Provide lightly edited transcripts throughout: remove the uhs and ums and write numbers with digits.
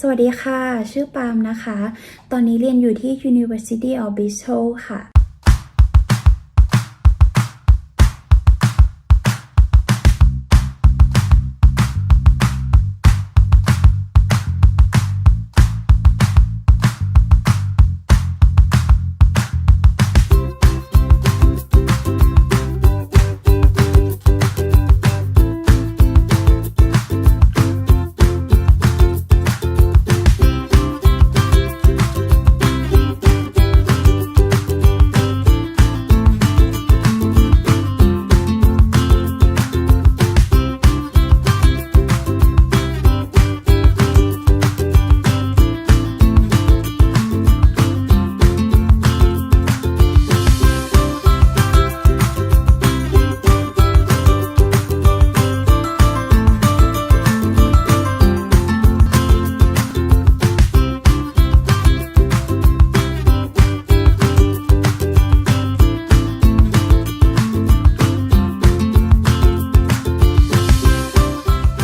สวัสดีค่ะชื่อปาล์มนะคะตอนนี้เรียนอยู่ที่ University of Bristol ค่ะ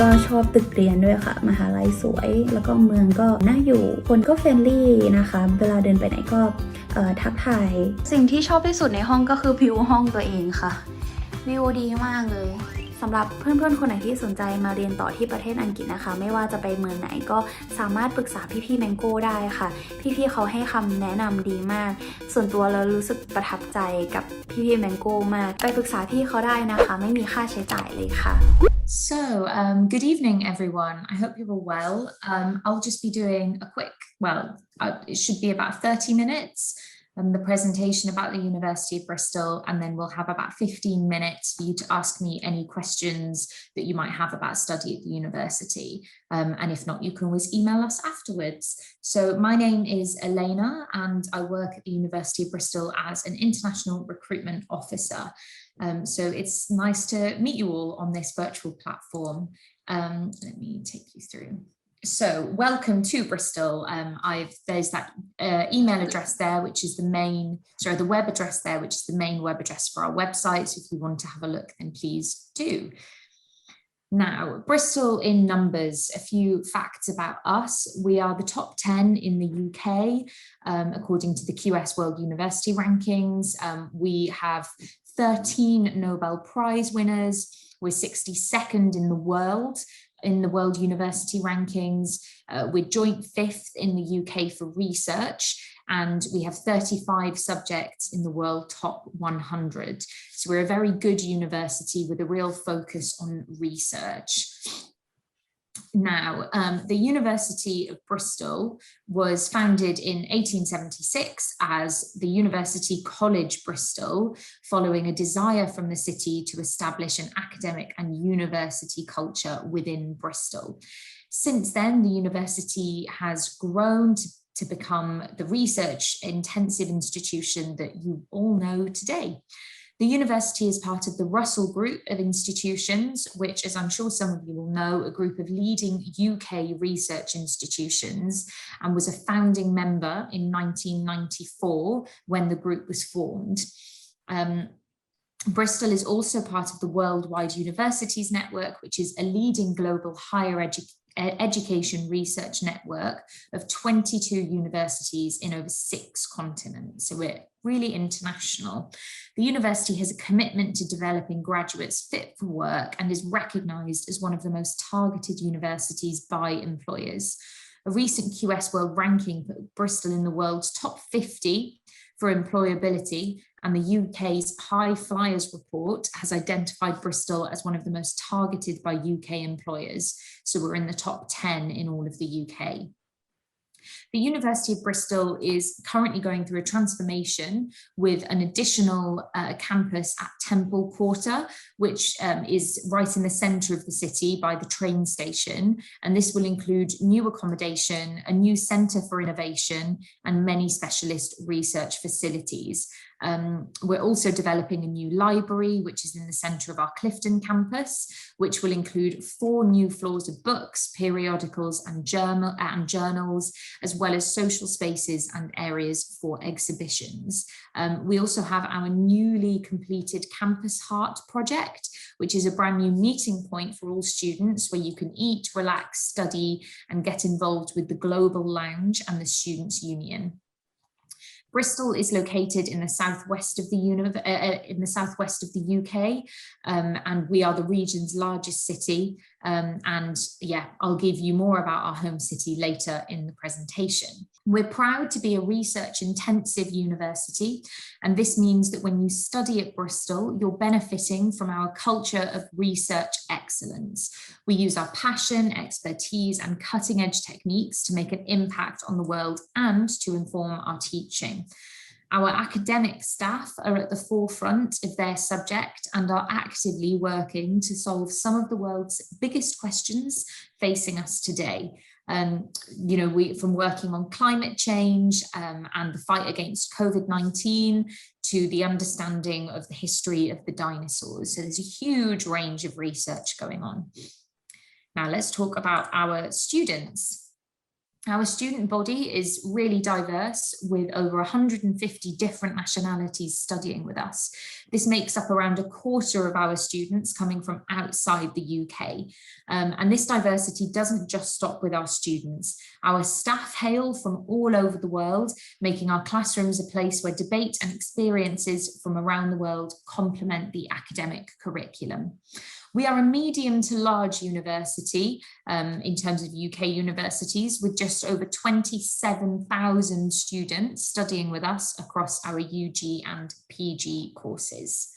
ก็ชอบตึกเรียนด้วยค่ะมหาลัยสวยแล้วก็เมืองก็น่าอยู่คนก็เฟรนลี่นะคะเวลาเดินไปไหนก็ทักทายสิ่งที่ชอบที่สุดในห้องก็คือวิวห้องตัวเองค่ะวิวดีมากเลยสำหรับเพื่อนๆคนไหนที่สนใจมาเรียนต่อที่ประเทศอังกฤษนะคะไม่ว่าจะไปเมืองไหนก็สามารถปรึกษาพี่ๆ Mango ได้ค่ะพี่ๆเขาให้คำแนะนำดีมากส่วนตัวเรารู้สึกประทับใจกับพี่ๆ Mango มากไปปรึกษาพี่เขาได้นะคะไม่มีค่าใช้จ่ายเลยค่ะSo, good evening, everyone. I hope you're all well. I'll just be doing a quick, it should be about 30 minutes, the presentation about the University of Bristol, and then we'll have about 15 minutes for you to ask me any questions that you might have about study at the university. And if not, you can always email us afterwards. So my name is Elena, and I work at the University of Bristol as an international recruitment officer. So it's nice to meet you all on this virtual platform. Let me take you through. So welcome to Bristol. There's that email address there, which is the web address there, which is the main web address for our website. So if you want to have a look, then please do. Now, Bristol in numbers, a few facts about us. We are the top 10 in the UK, according to the QS World University Rankings. We have 13 Nobel Prize winners. We're 62nd in the world university rankings. We're joint 5th in the UK for research, and we have 35 subjects in the world top 100. So we're a very good university with a real focus on research. Now, the University of Bristol was founded in 1876 as the University College Bristol, following a desire from the city to establish an academic and university culture within Bristol. Since then, the university has grown to become the research-intensive institution that you all know today. The university is part of the Russell Group of institutions, which, as I'm sure some of you will know, a group of leading UK research institutions, and was a founding member in 1994 when the group was formed. Bristol is also part of the Worldwide Universities Network, which is a leading global higher education research network of 22 universities in over 6 continents. So we're really international. The university has a commitment to developing graduates fit for work and is recognised as one of the most targeted universities by employers. A recent QS World ranking put Bristol in the world's top 50 for employability, and the UK's High Flyers report has identified Bristol as one of the most targeted by UK employers. So we're in the top 10 in all of the UK. The University of Bristol is currently going through a transformation with an additional campus at Temple Quarter, which is right in the centre of the city by the train station. And this will include new accommodation, a new centre for innovation, and many specialist research facilities. We're also developing a new library, which is in the centre of our Clifton campus, which will include 4 new floors of books, periodicals and journals, as well as social spaces and areas for exhibitions. We also have our newly completed Campus Heart project, which is a brand new meeting point for all students where you can eat, relax, study and get involved with the Global Lounge and the Students' Union. Bristol is located in the southwest of the UK, and we are the region's largest city. And yeah, I'll give you more about our home city later in the presentation. We're proud to be a research-intensive university, and this means that when you study at Bristol, you're benefiting from our culture of research excellence. We use our passion, expertise, and cutting-edge techniques to make an impact on the world and to inform our teaching. Our academic staff are at the forefront of their subject and are actively working to solve some of the world's biggest questions facing us today. From working on climate change and the fight against COVID-19 to the understanding of the history of the dinosaurs. So there's a huge range of research going on. Now let's talk about our students. Our student body is really diverse with over 150 different nationalities studying with us. This makes up around a quarter of our students coming from outside the UK. And this diversity doesn't just stop with our students. Our staff hail from all over the world, making our classrooms a place where debate and experiences from around the world complement the academic curriculum. We are a medium to large university in terms of UK universities, with just over 27,000 students studying with us across our UG and PG courses.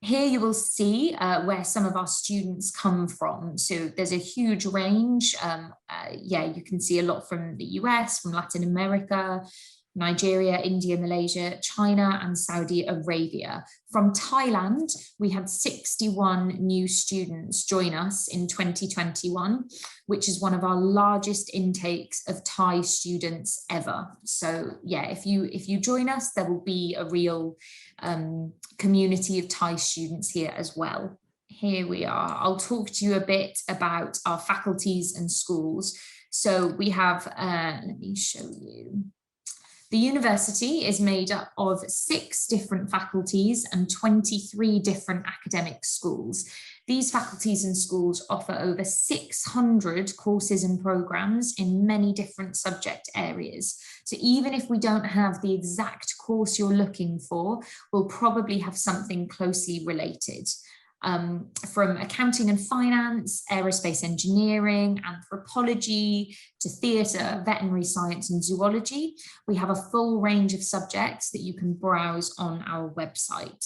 Here you will see where some of our students come from. So there's a huge range. You can see a lot from the US, from Latin America, Nigeria, India, Malaysia, China, and Saudi Arabia. From Thailand, we had 61 new students join us in 2021, which is one of our largest intakes of Thai students ever. So yeah, if you join us, there will be a real community of Thai students here as well. Here we are. I'll talk to you a bit about our faculties and schools. So we have, let me show you. The university is made up of 6 different faculties and 23 different academic schools. These faculties and schools offer over 600 courses and programs in many different subject areas. So even if we don't have the exact course you're looking for, we'll probably have something closely related. From accounting and finance, aerospace engineering, anthropology, to theatre, veterinary science and zoology, we have a full range of subjects that you can browse on our website.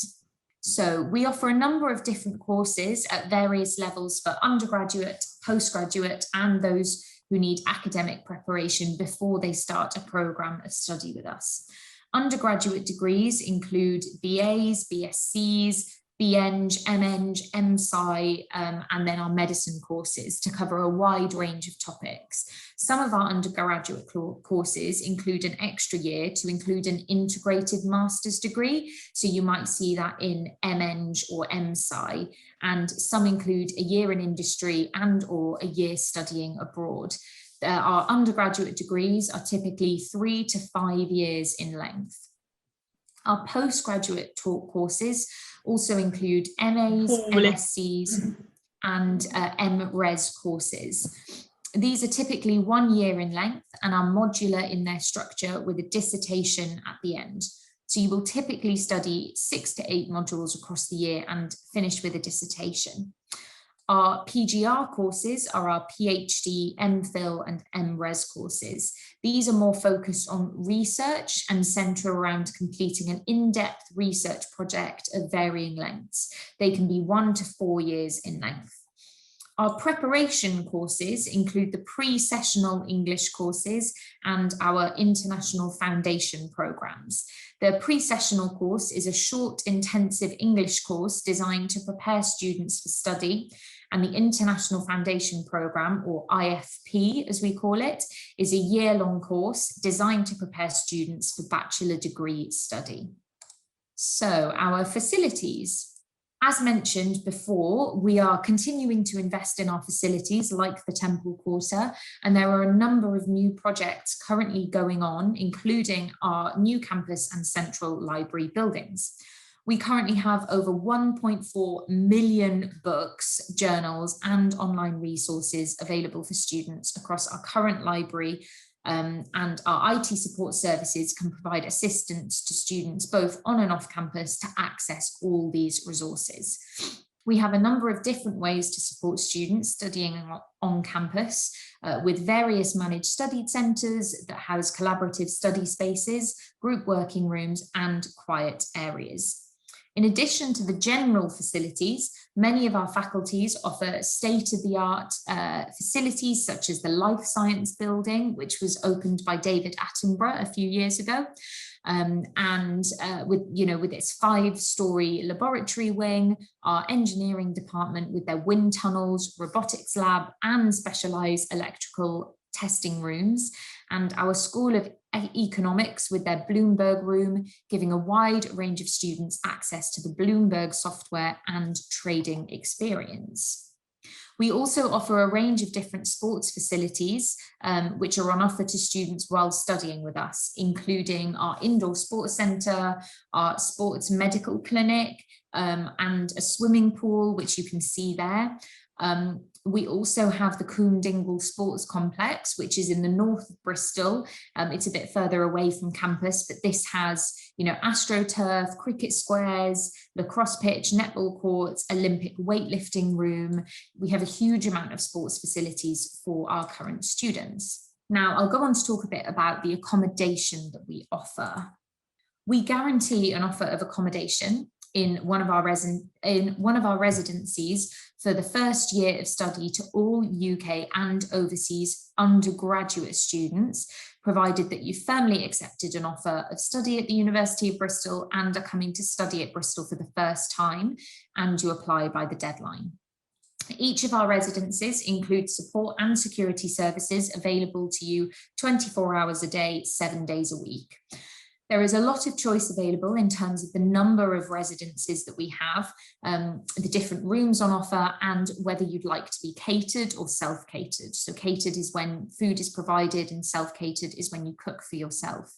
So we offer a number of different courses at various levels for undergraduate, postgraduate, and those who need academic preparation before they start a programme of study with us. Undergraduate degrees include BAs, BScs, BEng, MEng, MSci, and then our medicine courses to cover a wide range of topics. Some of our undergraduate courses include an extra year to include an integrated master's degree. So you might see that in MEng or MSci, and some include a year in industry and or a year studying abroad. Our undergraduate degrees are typically 3 to 5 years in length. Our postgraduate courses also include MAs, MScs, and MRes courses. These are typically 1 year in length and are modular in their structure with a dissertation at the end. So you will typically study 6 to 8 modules across the year and finish with a dissertation. Our PGR courses are our PhD, MPhil and MRes courses. These are more focused on research and centre around completing an in-depth research project of varying lengths. They can be 1 to 4 years in length. Our preparation courses include the pre-sessional English courses and our international foundation programmes. The pre-sessional course is a short, intensive English course designed to prepare students for study, and the International Foundation Programme, or IFP as we call it, is a year-long course designed to prepare students for bachelor degree study. So our facilities. As mentioned before, we are continuing to invest in our facilities like the Temple Quarter, and there are a number of new projects currently going on, including our new campus and central library buildings. We currently have over 1.4 million books, journals, and online resources available for students across our current library, and our IT support services can provide assistance to students both on and off campus to access all these resources. We have a number of different ways to support students studying on campus with various managed study centres that house collaborative study spaces, group working rooms, and quiet areas. In addition to the general facilities, many of our faculties offer state-of-the-art facilities such as the Life Science Building, which was opened by David Attenborough a few years ago, with its 5-story laboratory wing, our engineering department with their wind tunnels, robotics lab, and specialised electrical testing rooms, and our School of Economics with their Bloomberg room, giving a wide range of students access to the Bloomberg software and trading experience. We also offer a range of different sports facilities which are on offer to students while studying with us, including our indoor sports centre, our sports medical clinic, and a swimming pool, which you can see there. We also have the Coombe Dingle Sports Complex, which is in the north of Bristol. It's a bit further away from campus, but this has, AstroTurf, cricket squares, lacrosse pitch, netball courts, Olympic weightlifting room. We have a huge amount of sports facilities for our current students. Now, I'll go on to talk a bit about the accommodation that we offer. We guarantee an offer of accommodation in one of our residencies for the first year of study to all UK and overseas undergraduate students, provided that you firmly accepted an offer of study at the University of Bristol and are coming to study at Bristol for the first time, and you apply by the deadline. Each of our residences includes support and security services available to you 24 hours a day, 7 days a week. There is a lot of choice available in terms of the number of residences that we have, the different rooms on offer, and whether you'd like to be catered or self-catered. So catered is when food is provided, and self-catered is when you cook for yourself.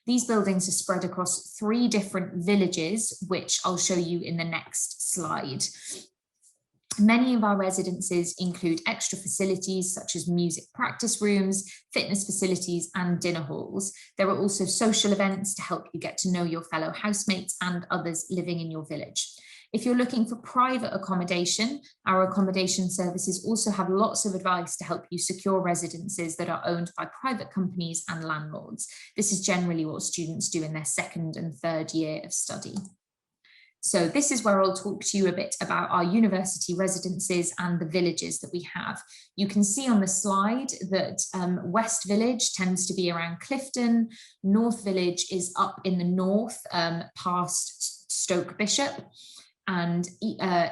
These buildings are spread across 3 different villages, which I'll show you in the next slide. Many of our residences include extra facilities such as music practice rooms, fitness facilities, and dinner halls. There are also social events to help you get to know your fellow housemates and others living in your village. If you're looking for private accommodation, our accommodation services also have lots of advice to help you secure residences that are owned by private companies and landlords. This is generally what students do in their 2nd and 3rd year of study. So this is where I'll talk to you a bit about our university residences and the villages that we have. You can see on the slide that West Village tends to be around Clifton, North Village is up in the north past Stoke Bishop, and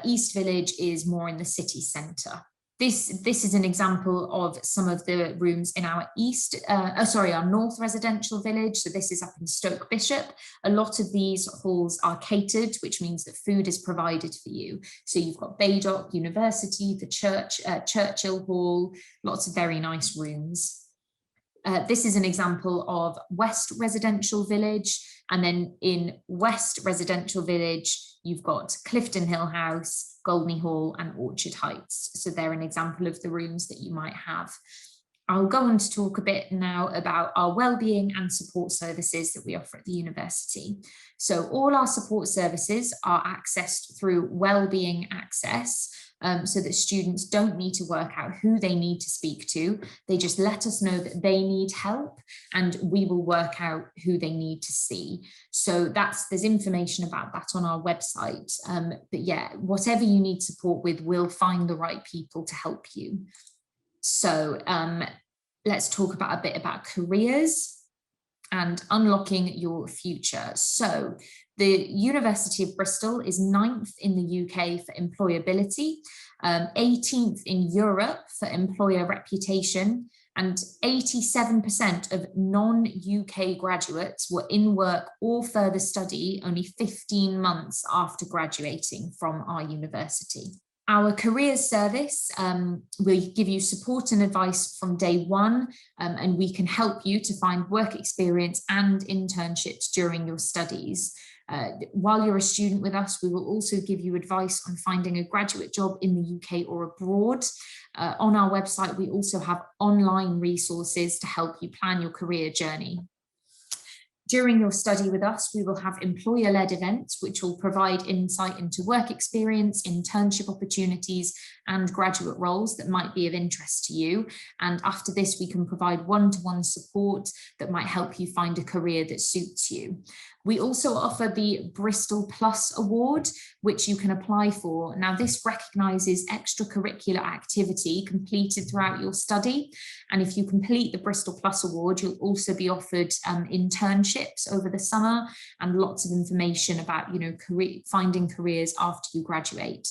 East Village is more in the city centre. This is an example of some of the rooms in our our North residential village. So this is up in Stoke Bishop. A lot of these halls are catered, which means that food is provided for you. So you've got Baydock University, the church, Churchill Hall, lots of very nice rooms. This is an example of West Residential Village. And then in West Residential Village, you've got Clifton Hill House, Goldney Hall, and Orchard Heights. So they're an example of the rooms that you might have. I'll go on to talk a bit now about our wellbeing and support services that we offer at the university. So all our support services are accessed through wellbeing access, so that students don't need to work out who they need to speak to. They just let us know that they need help, and we will work out who they need to see. So there's information about that on our website. But yeah, whatever you need support with, we'll find the right people to help you. So let's talk about a bit about careers and unlocking your future. So the University of Bristol is 9th in the UK for employability, 18th in Europe for employer reputation, and 87% of non-UK graduates were in work or further study only 15 months after graduating from our university. Our careers service will give you support and advice from day one, and we can help you to find work experience and internships during your studies. While you're a student with us, we will also give you advice on finding a graduate job in the UK or abroad. On our website, we also have online resources to help you plan your career journey. During your study with us, we will have employer-led events which will provide insight into work experience, internship opportunities, and graduate roles that might be of interest to you. And after this, we can provide one-to-one support that might help you find a career that suits you. We also offer the Bristol Plus Award, which you can apply for. Now, this recognises extracurricular activity completed throughout your study. And if you complete the Bristol Plus Award, you'll also be offered internships over the summer and lots of information about, finding careers after you graduate.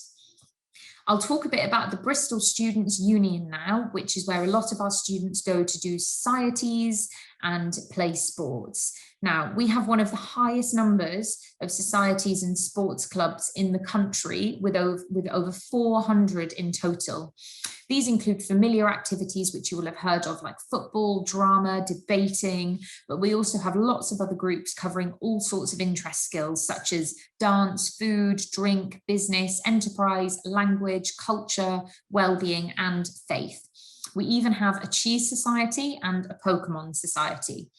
I'll talk a bit about the Bristol Students' Union now, which is where a lot of our students go to do societies and play sports. Now, we have one of the highest numbers of societies and sports clubs in the country with over 400 in total. These include familiar activities which you will have heard of, like football, drama, debating, but we also have lots of other groups covering all sorts of interest skills such as dance, food, drink, business, enterprise, language, culture, well-being, and faith. We even have a cheese society and a Pokemon society.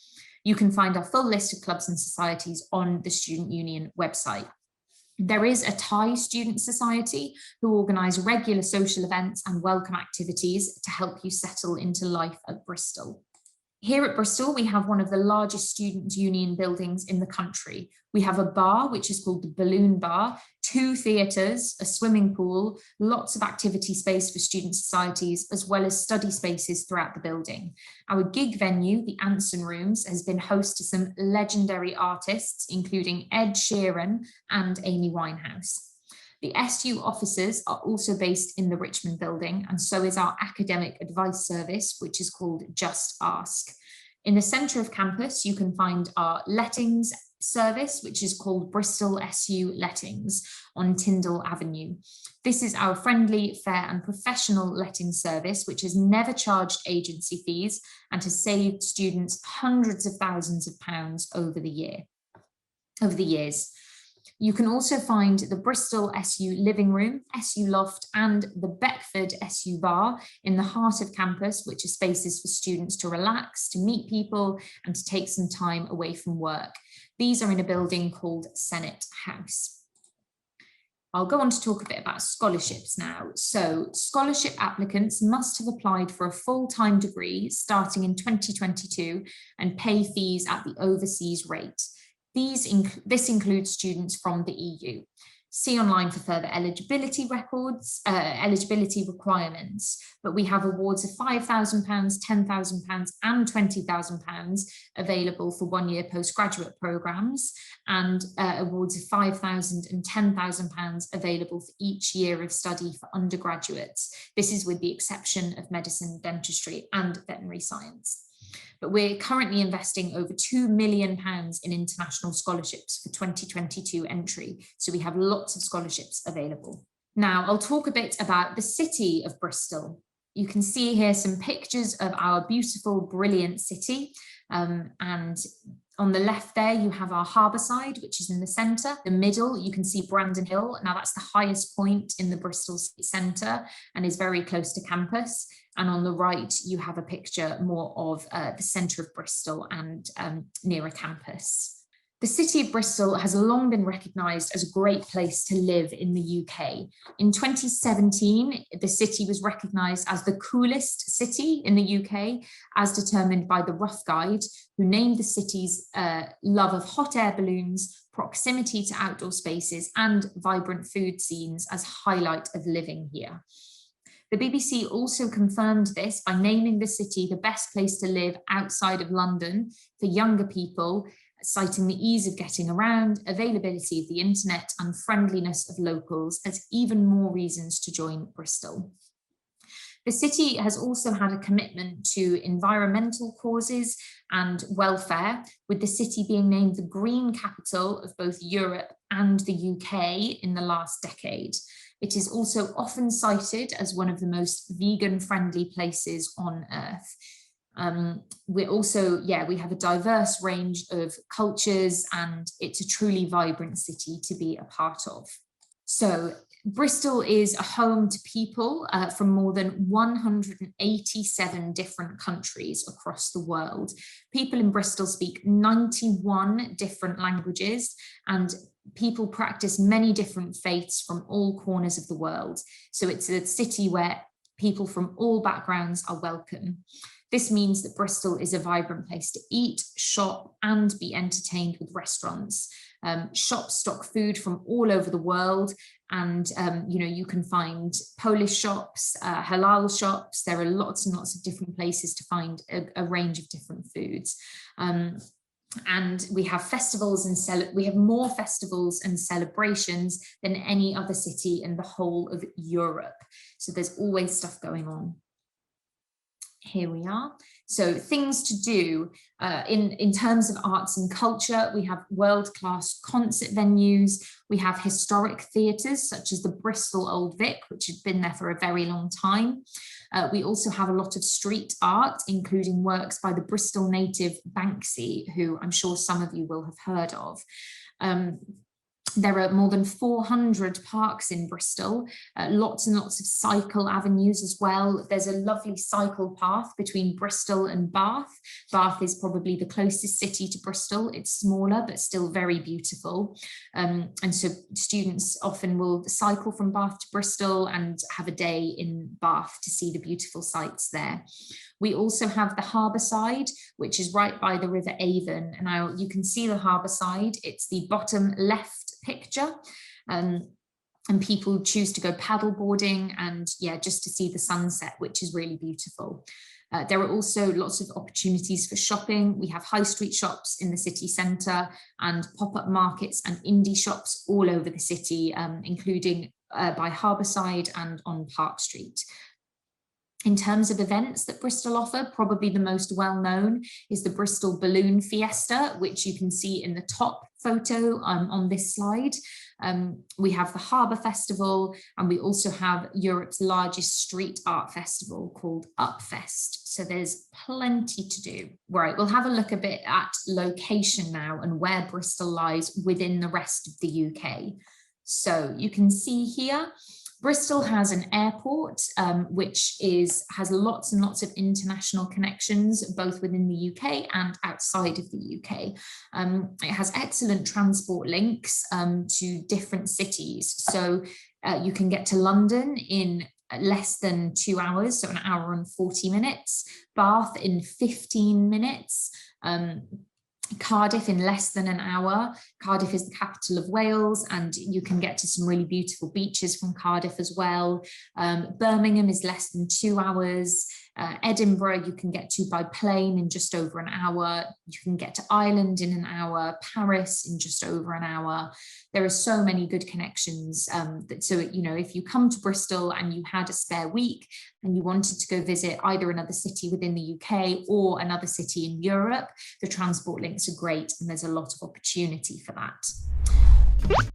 You can find our full list of clubs and societies on the Student Union website. There is a Thai student society who organise regular social events and welcome activities to help you settle into life at Bristol. Here at Bristol, we have one of the largest student union buildings in the country. We have a bar, which is called the Balloon Bar, 2 theatres, a swimming pool, lots of activity space for student societies, as well as study spaces throughout the building. Our gig venue, the Anson Rooms, has been host to some legendary artists, including Ed Sheeran and Amy Winehouse. The SU offices are also based in the Richmond building, and so is our academic advice service, which is called Just Ask. In the centre of campus, you can find our lettings service, which is called Bristol SU Lettings on Tyndall Avenue. This is our friendly, fair and professional letting service, which has never charged agency fees and has saved students hundreds of thousands of pounds over the years. You can also find the Bristol SU Living Room, SU Loft and the Beckford SU Bar in the heart of campus, which are spaces for students to relax, to meet people and to take some time away from work. These are in a building called Senate House. I'll go on to talk a bit about scholarships now. So scholarship applicants must have applied for a full-time degree starting in 2022 and pay fees at the overseas rate. This includes students from the EU. See online for further eligibility records, eligibility requirements, but we have awards of £5,000, £10,000 and £20,000 available for one-year postgraduate programmes and awards of £5,000 and £10,000 available for each year of study for undergraduates. This is with the exception of medicine, dentistry and veterinary science. But we're currently investing over £2 million in international scholarships for 2022 entry. So we have lots of scholarships available. Now I'll talk a bit about the city of Bristol. You can see here some pictures of our beautiful, brilliant city. And on the left there, you have our harbour side, which is in the centre. The middle, you can see Brandon Hill. Now that's the highest point in the Bristol city centre and is very close to campus. And on the right, you have a picture more of the centre of Bristol and near a campus. The city of Bristol has long been recognised as a great place to live in the UK. In 2017, the city was recognised as the coolest city in the UK, as determined by the Rough Guide, who named the city's love of hot air balloons, proximity to outdoor spaces, and vibrant food scenes as highlight of living here. The BBC also confirmed this by naming the city the best place to live outside of London for younger people, citing the ease of getting around, availability of the internet and friendliness of locals as even more reasons to join Bristol. The city has also had a commitment to environmental causes and welfare, with the city being named the green capital of both Europe and the UK in the last decade. It is also often cited as one of the most vegan-friendly places on earth. We have a diverse range of cultures, and it's a truly vibrant city to be a part of. So Bristol is a home to people from more than 187 different countries across the world. People in Bristol speak 91 different languages, and people practice many different faiths from all corners of the world. So it's a city where people from all backgrounds are welcome. This means that Bristol is a vibrant place to eat, shop, and be entertained with restaurants. Shops stock food from all over the world, and you can find Polish shops, halal shops. There are lots and lots of different places to find a range of different foods. And we have festivals and we have more festivals and celebrations than any other city in the whole of Europe. So there's always stuff going on. Here we are. So things to do in terms of arts and culture, we have world-class concert venues. We have historic theatres such as the Bristol Old Vic, which has been there for a very long time. We also have a lot of street art, including works by the Bristol native Banksy, who I'm sure some of you will have heard of. There are more than 400 parks in Bristol, lots and lots of cycle avenues as well. There's a lovely cycle path between Bristol and Bath. Bath is probably the closest city to Bristol. It's smaller, but still very beautiful. And so students often will cycle from Bath to Bristol and have a day in Bath to see the beautiful sights there. We also have the harbour side, which is right by the River Avon. And now you can see the harbour side. It's the bottom left picture. And people choose to go paddleboarding and just to see the sunset, which is really beautiful. There are also lots of opportunities for shopping. We have high street shops in the city centre and pop-up markets and indie shops all over the city, including by Harbourside and on Park Street. In terms of events that Bristol offer, probably the most well-known is the Bristol Balloon Fiesta, which you can see in the top photo on this slide. We have the Harbour Festival, and we also have Europe's largest street art festival called Upfest. So there's plenty to do. Right, we'll have a look a bit at location now and where Bristol lies within the rest of the UK. So you can see here, Bristol has an airport, which has lots and lots of international connections, both within the UK and outside of the UK. It has excellent transport links to different cities. So you can get to London in less than 2 hours, so an hour and 40 minutes, Bath in 15 minutes, Cardiff in less than an hour. Cardiff is the capital of Wales, and you can get to some really beautiful beaches from Cardiff as well. Birmingham is less than 2 hours. Edinburgh you can get to by plane in just over an hour. You can get to Ireland in an hour, Paris in just over an hour. There are so many good connections. So if you come to Bristol and you had a spare week and you wanted to go visit either another city within the UK or another city in Europe, the transport links are great and there's a lot of opportunity for that.